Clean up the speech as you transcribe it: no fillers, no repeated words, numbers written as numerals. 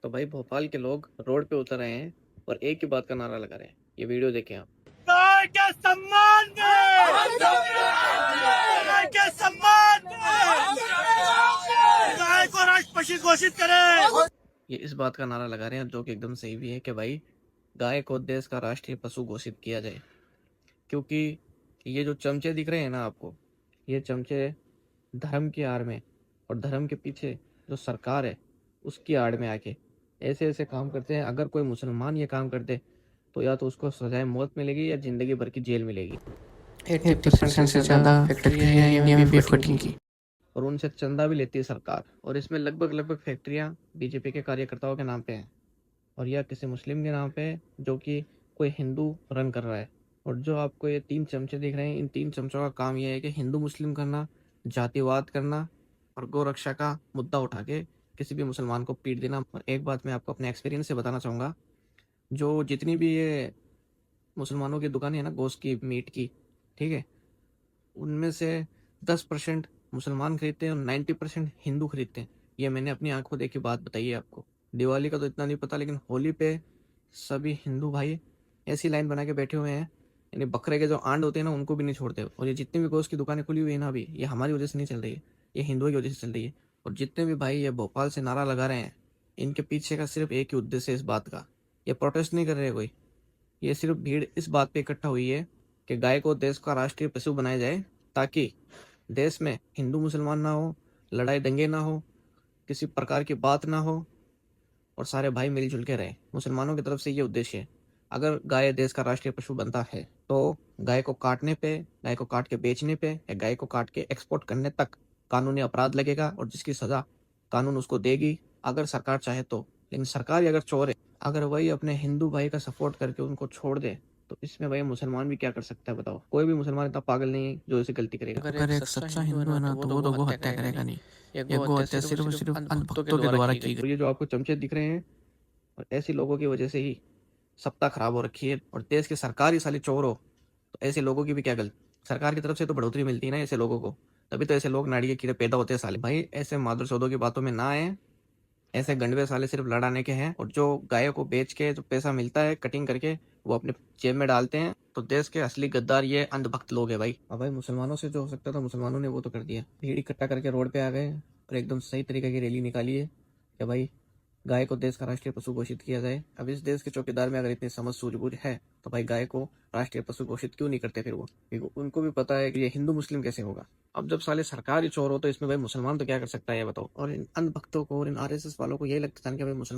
तो भाई भोपाल के लोग रोड पे उतर रहे हैं और एक ही बात का नारा लगा रहे हैं। ये वीडियो देखें आप। गाय के सम्मान में, गाय के सम्मान में गाय को राष्ट्र पशु घोषित करें। ये इस बात का नारा लगा रहे हैं जो कि एकदम सही भी है कि भाई गाय को देश का राष्ट्रीय पशु घोषित किया जाए। क्योंकि ये जो चमचे दिख रहे हैं ना आपको, ये चमचे धर्म की आड़ में और धर्म के पीछे जो सरकार है उसकी आड़ में आके ऐसे ऐसे काम करते हैं। अगर कोई मुसलमान ये काम करते तो या तो उसको सजाए मौत मिलेगी या जिंदगी भर की जेल मिलेगी। 80% से ज़्यादा फैक्ट्री है इंडियन बीफ कटिंग की, और उनसे चंदा भी लेती है सरकार। और इसमें लगभग फैक्ट्रियां बीजेपी के कार्यकर्ताओं के नाम पे हैं और या किसी मुस्लिम के नाम पे है जो कि कोई हिंदू रन कर रहा है। और जो आपको ये 3 चमचे दिख रहे हैं, इन 3 चमचों का काम यह है कि हिंदू मुस्लिम करना, जातिवाद करना और गौ रक्षा का मुद्दा उठा के किसी भी मुसलमान को पीट देना। और एक बात मैं आपको अपने एक्सपीरियंस से बताना चाहूँगा, जो जितनी भी ये मुसलमानों की दुकानें हैं ना गोश्त की, मीट की, ठीक है, उनमें से 10% मुसलमान खरीदते हैं और 90% हिंदू खरीदते हैं। ये मैंने अपनी आंखों देखी बात बताई है आपको। दिवाली का तो इतना नहीं पता, लेकिन होली पे सभी हिंदू भाई ऐसी लाइन बना के बैठे हुए हैं, यानी बकरे के जो आंड होते हैं ना उनको भी नहीं छोड़ते। और ये जितनी भी गोश्त की दुकानें खुली हुई है ना अभी, ये हमारी वजह से नहीं चल रही है, ये हिंदुओं की वजह से चल रही है। और जितने भी भाई ये भोपाल से नारा लगा रहे हैं, इनके पीछे का सिर्फ एक ही उद्देश्य है इस बात का। ये प्रोटेस्ट नहीं कर रहे कोई, ये सिर्फ भीड़ इस बात पे इकट्ठा हुई है कि गाय को देश का राष्ट्रीय पशु बनाया जाए, ताकि देश में हिंदू मुसलमान ना हो, लड़ाई दंगे ना हो, किसी प्रकार की बात ना हो और सारे भाई मिलजुल के रहे। मुसलमानों की तरफ से ये उद्देश्य है। अगर गाय देश का राष्ट्रीय पशु बनता है तो गाय को काटने पे, गाय को काट के बेचने पे या गाय को काट के एक्सपोर्ट करने तक कानूनी अपराध लगेगा और जिसकी सजा कानून उसको देगी, अगर सरकार चाहे तो। लेकिन सरकार ही अगर चोर है, अगर वही अपने हिंदू भाई का सपोर्ट करके उनको छोड़ दे, तो इसमें भाई मुसलमान भी क्या कर सकता है बताओ। कोई भी मुसलमान इतना पागल नहीं है जो ऐसी गलती करेगा। अगर एक सच्चा हिंदू है ना तो वो तो गो हत्या करेगा नहीं। ये गो हत्या सिर्फ और सिर्फ अंधभक्तों के द्वारा की गई। और ये जो आपको चमचे दिख रहे हैं, और ऐसे लोगों की वजह से ही सत्ता खराब हो रखी है। और देश की सरकार ही साली चोर हो तो ऐसे लोगों की भी क्या गलती। सरकार की तरफ से तो बढ़ोतरी मिलती है ना ऐसे लोगों को, तभी तो ऐसे लोग नाड़ी के कीड़े पैदा होते हैं साले। भाई ऐसे मादर चौधों की बातों में ना आए, ऐसे गंडवे साले सिर्फ लड़ाने के हैं। और जो गायों को बेच के जो पैसा मिलता है कटिंग करके, वो अपने जेब में डालते हैं। तो देश के असली गद्दार ये अंधभक्त लोग हैं भाई। अब भाई मुसलमानों से जो हो सकता था मुसलमानों ने वो तो कर दिया। भीड़ इकट्ठा करके रोड पे आ गए और एकदम सही तरीके की रैली निकाली है कि भाई गाय को देश का राष्ट्रीय पशु घोषित किया जाए। अब इस देश के चौकीदार में अगर इतनी समझ सूझबूझ है तो भाई गाय को राष्ट्रीय पशु घोषित क्यों नहीं करते फिर वो। क्योंकि उनको भी पता है कि ये हिंदू मुस्लिम कैसे होगा। अब जब साले सरकार ही चोर हो तो इसमें भाई मुसलमान तो क्या कर सकता है ये बताओ। और इन अंधभक्तों को और इन आरएसएस वालों को यही लगता था कि भाई मुसलमान